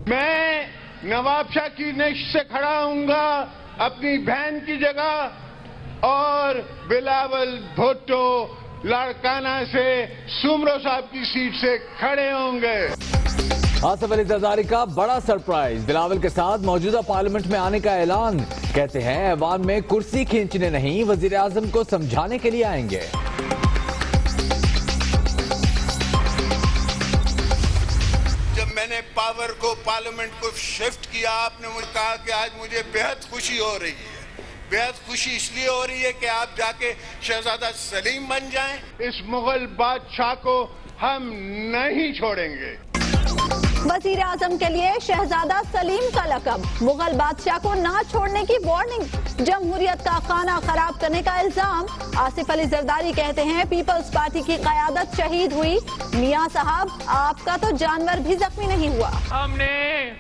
میں نواب شاہ کی نشست سے کھڑا ہوں گا اپنی بہن کی جگہ اور بلاول بھٹو لاڑکانہ سے سمرو صاحب کی سیٹ سے کھڑے ہوں گے۔ آصف علی زرداری کا بڑا سرپرائز، بلاول کے ساتھ موجودہ پارلیمنٹ میں آنے کا اعلان۔ کہتے ہیں ایوان میں کرسی کھینچنے نہیں، وزیر اعظم کو سمجھانے کے لیے آئیں گے۔ جب میں نے پاور کو پارلیمنٹ کو شفٹ کیا، آپ نے مجھے کہا کہ آج مجھے بہت خوشی ہو رہی ہے۔ بہت خوشی اس لیے ہو رہی ہے کہ آپ جا کے شہزادہ سلیم بن جائیں۔ اس مغل بادشاہ کو ہم نہیں چھوڑیں گے۔ وزیر اعظم کے لیے شہزادہ سلیم کا لقب، مغل بادشاہ کو نہ چھوڑنے کی وارننگ، جمہوریت کا خانہ خراب کرنے کا الزام۔ آصف علی زرداری کہتے ہیں پیپلز پارٹی کی قیادت شہید ہوئی، میاں صاحب آپ کا تو جانور بھی زخمی نہیں ہوا۔ ہم نے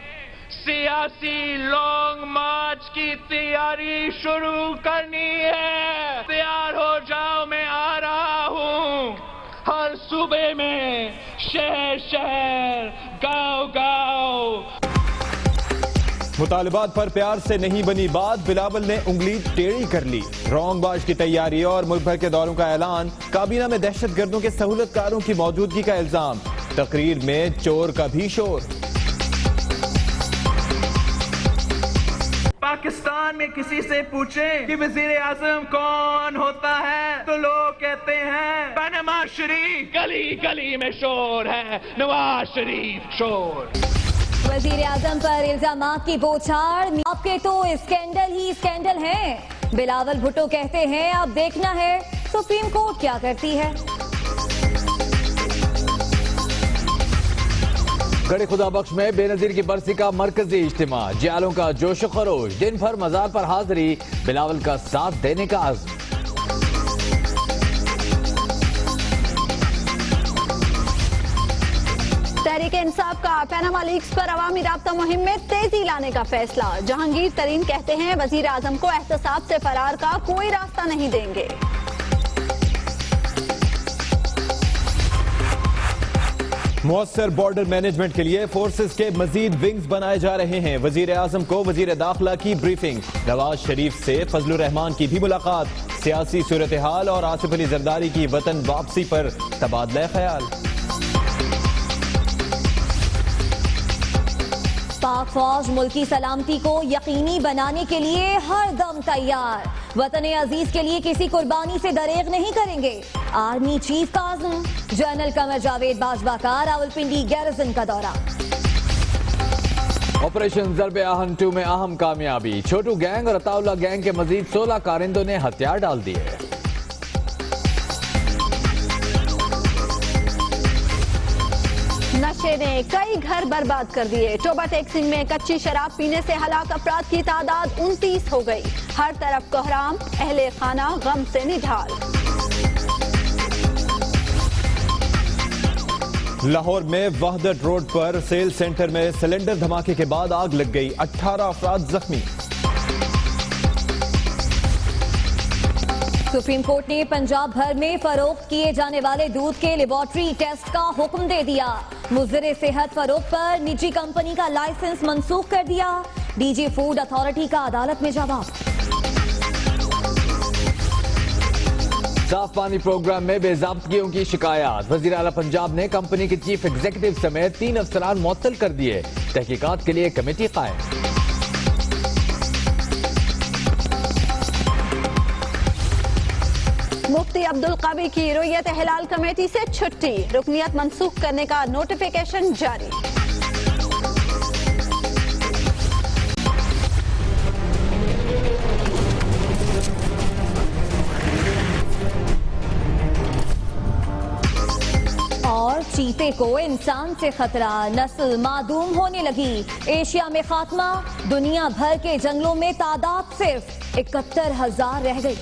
سیاسی لانگ مارچ کی تیاری شروع کرنی ہے۔ تیار ہو جاؤ، میں آ رہا ہوں۔ ہر صوبے میں، شہر شہر، گاؤں گاؤں۔ مطالبات پر پیار سے نہیں بنی بات، بلاول نے انگلی ٹیڑھی کر لی۔ رونگ مارچ کی تیاری اور ملک بھر کے دوروں کا اعلان، کابینہ میں دہشت گردوں کے سہولت کاروں کی موجودگی کا الزام، تقریر میں چور کا بھی شور۔ پاکستان میں کسی سے پوچھیں کہ وزیر اعظم کون ہوتا ہے تو لوگ کہتے ہیں پاناما شریف، گلی گلی میں شور ہے، نواز شریف شور۔ وزیر اعظم پر الزامات کی بوچھاڑ، آپ کے تو اسکینڈل ہی اسکینڈل ہیں۔ بلاول بھٹو کہتے ہیں اب دیکھنا ہے سپریم کورٹ کیا کرتی ہے۔ گڑھی خدا بخش میں بے نظیر کی برسی کا مرکزی اجتماع، جیالوں کا جوش و خروش، دن بھر مزار پر حاضری، بلاول کا ساتھ دینے کا عزم۔ تحریک انصاف کا پاناما لیکس پر عوامی رابطہ مہم میں تیزی لانے کا فیصلہ، جہانگیر ترین کہتے ہیں وزیر اعظم کو احتساب سے فرار کا کوئی راستہ نہیں دیں گے۔ مؤثر بارڈر مینجمنٹ کے لیے فورسز کے مزید ونگز بنائے جا رہے ہیں، وزیر اعظم کو وزیر داخلہ کی بریفنگ، نواز شریف سے فضل الرحمان کی بھی ملاقات، سیاسی صورتحال اور آصف علی زرداری کی وطن واپسی پر تبادلہ خیال۔ پاک فوج ملکی سلامتی کو یقینی بنانے کے لیے ہر دم تیار، وطن عزیز کے لیے کسی قربانی سے دریغ نہیں کریں گے، آرمی چیف کا عزم۔ جنرل قمر جاوید باجوہ کا راولپنڈی گیرزن کا دورہ۔ آپریشن ضرب آہن 2 میں اہم کامیابی، چھوٹو گینگ اور عطا اللہ گینگ کے مزید 16 کارندوں نے ہتھیار ڈال دیے۔ نشے نے کئی گھر برباد کر دیے، ٹوبا ٹیکسنگ میں کچی شراب پینے سے ہلاک افراد کی تعداد 29 ہو گئی، ہر طرف کوہرام، اہل خانہ غم سے نڈھال۔ لاہور میں وحدت روڈ پر سیل سینٹر میں سلنڈر دھماکے کے بعد آگ لگ گئی، 18 افراد زخمی۔ سپریم کورٹ نے پنجاب بھر میں فروخت کیے جانے والے دودھ کے لیبارٹری ٹیسٹ کا حکم دے دیا، مضر صحت فروخت پر نجی کمپنی کا لائسنس منسوخ کر دیا، ڈی جی فوڈ اتھارٹی کا عدالت میں جواب۔ صاف پانی پروگرام میں بے ضابطگیوں کی شکایات، وزیر اعلیٰ پنجاب نے کمپنی کے چیف ایگزیکٹو سمیت 3 افسران معطل کر دیے، تحقیقات کے لیے کمیٹی قائم۔ مفتی عبدالقوی کی رؤیت ہلال کمیٹی سے چھٹی، رکنیت منسوخ کرنے کا نوٹیفیکیشن جاری۔ اور چیتے کو انسان سے خطرہ، نسل معدوم ہونے لگی، ایشیا میں خاتمہ، دنیا بھر کے جنگلوں میں تعداد صرف 71,000 رہ گئی۔